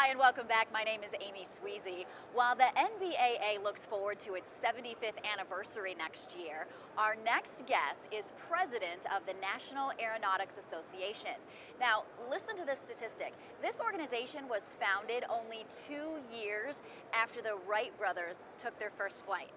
Hi and welcome back. My name is Amy Sweezy. While the NBAA looks forward to its 75th anniversary next year, our next guest is president of the National Aeronautics Association. Now, listen to this statistic. This organization was founded only 2 years after the Wright brothers took their first flight,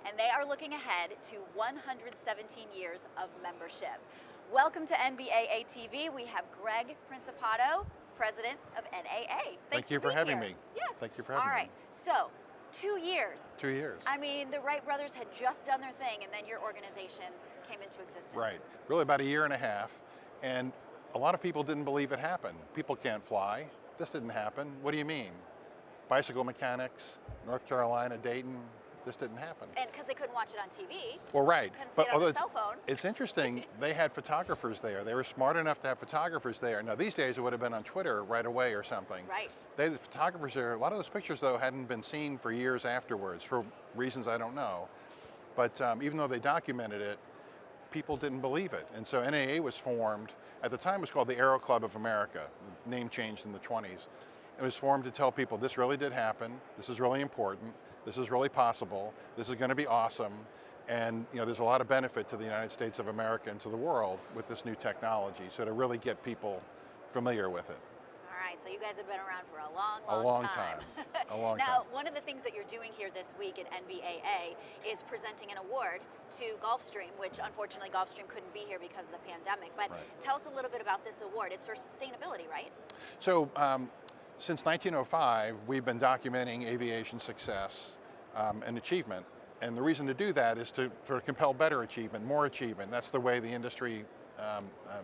and they are looking ahead to 117 years of membership. Welcome to NBAA TV. We have Greg Principato, president of NAA. Thank you for having me. Yes. Thank you for having me. All right. So, 2 years. 2 years. I mean, the Wright brothers had just done their thing, and then your organization came into existence. Right. Really about a year and a half. And a lot of people didn't believe it happened. People can't fly. This didn't happen. What do you mean? Bicycle mechanics, North Carolina, Dayton. This didn't happen. And because they couldn't watch it on TV. Well, right. Couldn't see it on their cell phone. It's interesting, they had photographers there. They were smart enough to have photographers there. Now, these days it would have been on Twitter right away or something. Right. They had the photographers there. A lot of those pictures, though, hadn't been seen for years afterwards for reasons I don't know. But even though they documented it, people didn't believe it. And so NAA was formed. At the time, it was called the Aero Club of America. The name changed in the 20s. It was formed to tell people this really did happen. This is really important. This is really possible. This is going to be awesome. And there's a lot of benefit to the United States of America and to the world with this new technology. So to really get people familiar with it. All right, so you guys have been around for a long time. A long now, time. one of the things that you're doing here this week at NBAA is presenting an award to Gulfstream, which unfortunately Gulfstream couldn't be here because of the pandemic. But tell us a little bit about this award. It's for sustainability, right? So since 1905, we've been documenting aviation success and achievement. And the reason to do that is to compel better achievement, more achievement. That's the way the industry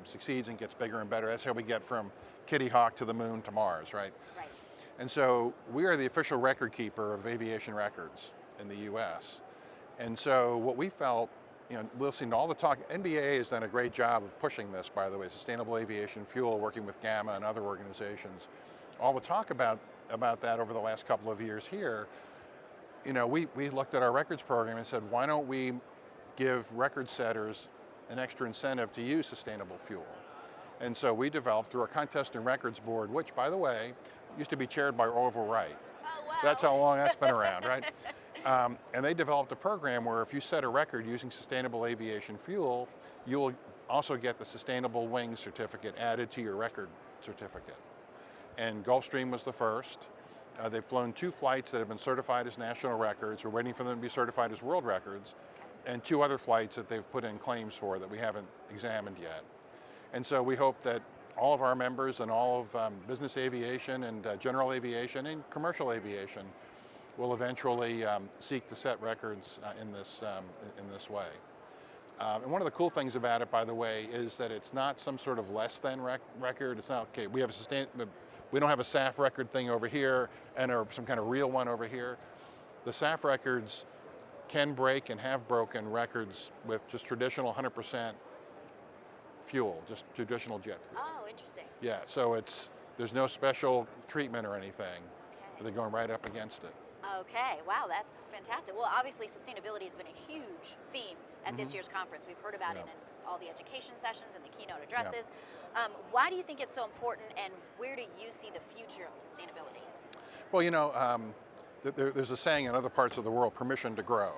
succeeds and gets bigger and better. That's how we get from Kitty Hawk to the moon to Mars, right? Right. And so we are the official record keeper of aviation records in the US. And so what we felt, listening to all the talk, NBAA has done a great job of pushing this, by the way, sustainable aviation fuel, working with GAMA and other organizations. All the talk about that over the last couple of years here, we looked at our records program and said, why don't we give record setters an extra incentive to use sustainable fuel? And so we developed through our contest and records board, which, by the way, used to be chaired by Orville Wright. Oh, wow. So that's how long that's been around, right? And they developed a program where if you set a record using sustainable aviation fuel, you will also get the Sustainable Wings certificate added to your record certificate. And Gulfstream was the first. They've flown 2 flights that have been certified as national records. We're waiting for them to be certified as world records, and 2 other flights that they've put in claims for that we haven't examined yet. And so we hope that all of our members and all of business aviation and general aviation and commercial aviation will eventually seek to set records in this way. And one of the cool things about it, by the way, is that it's not some sort of less than record. It's not, okay, we don't have a SAF record thing over here and some kind of real one over here. The SAF records can break and have broken records with just traditional 100% fuel, just traditional jet fuel. Oh, interesting. Yeah, so there's no special treatment or anything. Okay. They're going right up against it. Okay, wow, that's fantastic. Well, obviously sustainability has been a huge theme at this year's conference. We've heard about it in all the education sessions and the keynote addresses. Why do you think it's so important, and where do you see the future of sustainability? Well, there's a saying in other parts of the world, permission to grow.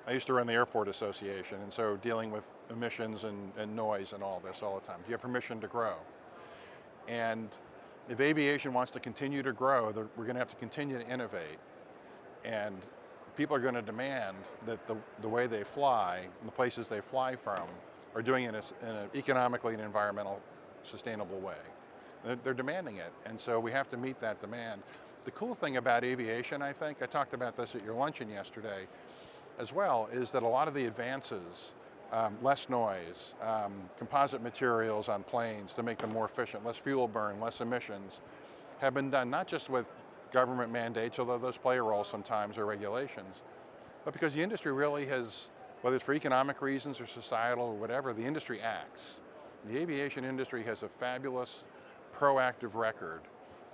I used to run the airport association, and so dealing with emissions and noise and all this all the time. Do you have permission to grow? And if aviation wants to continue to grow, we're going to have to continue to innovate. And people are going to demand that the way they fly and the places they fly from are doing it in an economically and environmental sustainable way. They're demanding it, and so we have to meet that demand. The cool thing about aviation, I think, I talked about this at your luncheon yesterday as well, is that a lot of the advances, less noise, composite materials on planes to make them more efficient, less fuel burn, less emissions, have been done not just with government mandates, although those play a role sometimes, or regulations, but because the industry really has, whether it's for economic reasons or societal or whatever, the industry acts. The aviation industry has a fabulous proactive record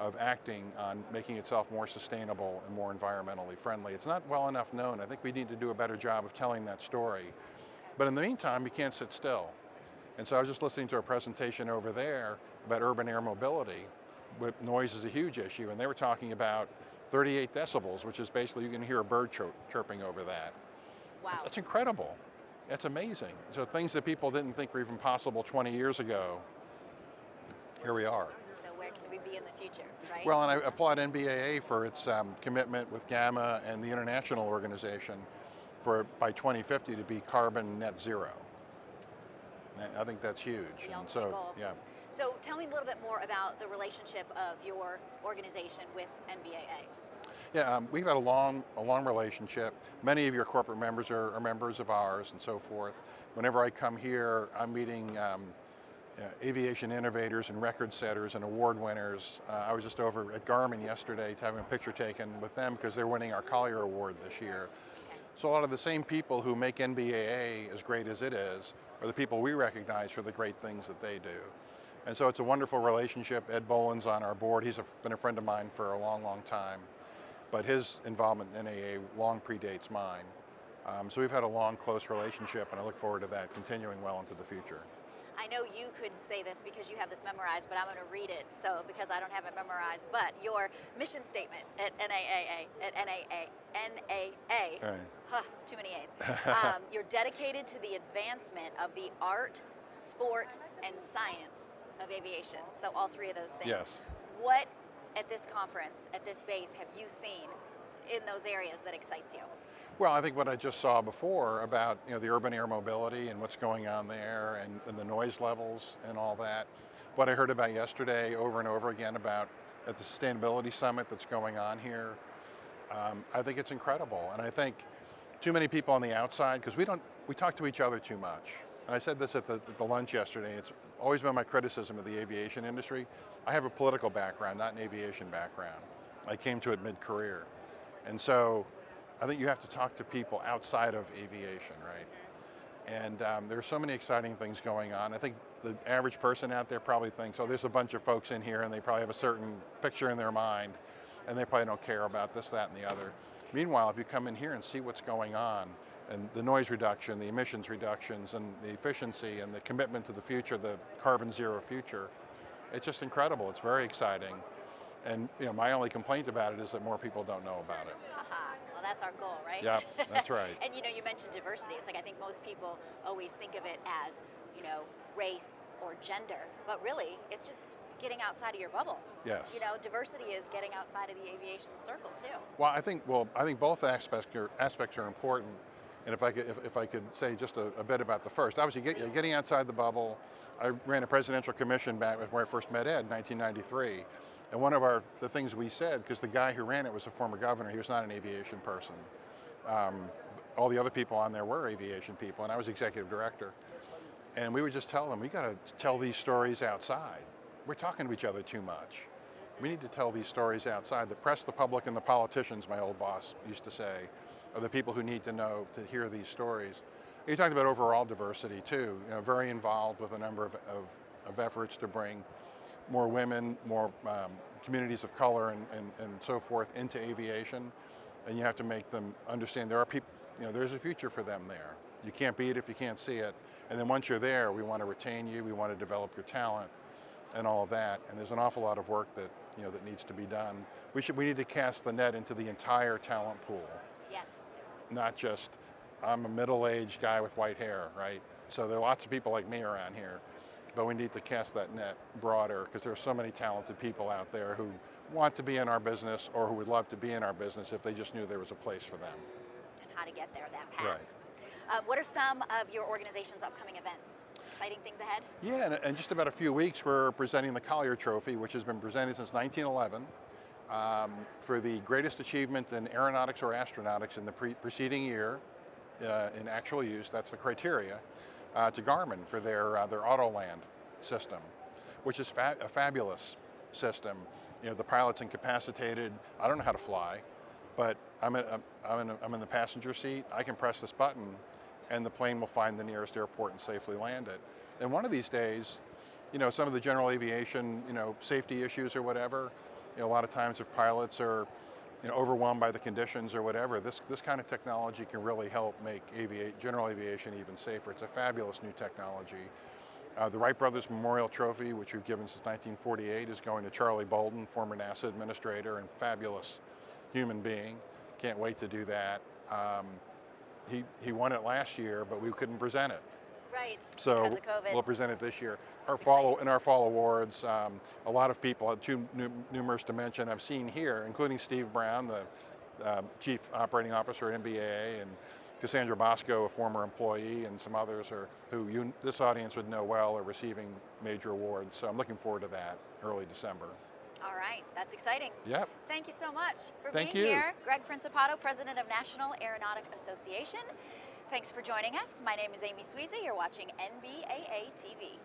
of acting on making itself more sustainable and more environmentally friendly. It's not well enough known. I think we need to do a better job of telling that story. But in the meantime, we can't sit still. And so I was just listening to a presentation over there about urban air mobility. noise is a huge issue, and they were talking about 38 decibels, which is basically you can hear a bird chirping over that. Wow. That's incredible. That's amazing. So things that people didn't think were even possible 20 years ago, here we are. So where can we be in the future, right? Well, and I applaud NBAA for its commitment with Gamma and the international organization for by 2050 to be carbon net zero. And I think that's huge. The And ultimate so, goal. yeah. So tell me a little bit more about the relationship of your organization with NBAA. Yeah, we've had a long relationship. Many of your corporate members are members of ours and so forth. Whenever I come here, I'm meeting aviation innovators and record setters and award winners. I was just over at Garmin yesterday having a picture taken with them because they're winning our Collier Award this year. Okay. So a lot of the same people who make NBAA as great as it is are the people we recognize for the great things that they do. And so it's a wonderful relationship. Ed Boland's on our board. He's been a friend of mine for a long time. But his involvement in NAA long predates mine. So we've had a long, close relationship, and I look forward to that continuing well into the future. I know you could say this because you have this memorized, but I'm going to read it because I don't have it memorized. But your mission statement at NAA, Right. huh, too many A's. You're dedicated to the advancement of the art, sport, and science of aviation. So all three of those things. Yes. What at this conference, at this base, have you seen in those areas that excites you? Well, I think what I just saw before about the urban air mobility and what's going on there and the noise levels and all that. What I heard about yesterday over and over again about at the Sustainability Summit that's going on here, I think it's incredible. And I think too many people on the outside, because we talk to each other too much. And I said this at the lunch yesterday, it's always been my criticism of the aviation industry. I have a political background, not an aviation background. I came to it mid-career. And so I think you have to talk to people outside of aviation, right? And there are so many exciting things going on. I think the average person out there probably thinks, oh, there's a bunch of folks in here and they probably have a certain picture in their mind and they probably don't care about this, that, and the other. Meanwhile, if you come in here and see what's going on, and the noise reduction, the emissions reductions, and the efficiency, and the commitment to the future, the carbon zero future, it's just incredible. It's very exciting. And my only complaint about it is that more people don't know about it. Well, that's our goal, right? Yeah, that's right. And you mentioned diversity. It's like I think most people always think of it as, race or gender, but really it's just getting outside of your bubble. Yes. Diversity is getting outside of the aviation circle too. Well, I think both aspects are important. And if I could say just a bit about the first, obviously getting outside the bubble. I ran a presidential commission back when I first met Ed in 1993. And one of the things we said, because the guy who ran it was a former governor, he was not an aviation person. All the other people on there were aviation people, and I was executive director. And we would just tell them, we got to tell these stories outside. We're talking to each other too much. We need to tell these stories outside. The press, the public, and the politicians, my old boss used to say, are the people who need to know to hear these stories. You talked about overall diversity too. Very involved with a number of efforts to bring more women, more communities of color, and so forth into aviation. And you have to make them understand there are people. There's a future for them there. You can't beat it if you can't see it. And then once you're there, we want to retain you. We want to develop your talent, and all of that. And there's an awful lot of work that that needs to be done. We need to cast the net into the entire talent pool. Yes. Not just, I'm a middle-aged guy with white hair, right? So there are lots of people like me around here, but we need to cast that net broader because there are so many talented people out there who want to be in our business or who would love to be in our business if they just knew there was a place for them. And how to get there, that path. Right. What are some of your organization's upcoming events? Exciting things ahead? Yeah, and in just about a few weeks, we're presenting the Collier Trophy, which has been presented since 1911. For the greatest achievement in aeronautics or astronautics in the preceding year in actual use, that's the criteria, to Garmin for their Autoland system, which is a fabulous system. The pilot's incapacitated. I don't know how to fly, but I'm in the passenger seat. I can press this button, and the plane will find the nearest airport and safely land it. And one of these days, some of the general aviation, safety issues or whatever, a lot of times if pilots are overwhelmed by the conditions or whatever, this kind of technology can really help make general aviation even safer. It's a fabulous new technology. The Wright Brothers Memorial Trophy, which we've given since 1948, is going to Charlie Bolden, former NASA administrator and fabulous human being. Can't wait to do that. He won it last year, but we couldn't present it. Right, So because of COVID. we'll present it this year. In our fall awards, a lot of people, too numerous to mention, I've seen here, including Steve Brown, the Chief Operating Officer at NBAA, and Cassandra Bosco, a former employee, and some others who this audience would know well are receiving major awards. So I'm looking forward to that early December. All right, that's exciting. Yep. Thank you so much for Thank being you. here. Greg Principato, President of National Aeronautic Association. Thanks for joining us. My name is Amy Sweezy. You're watching NBAA TV.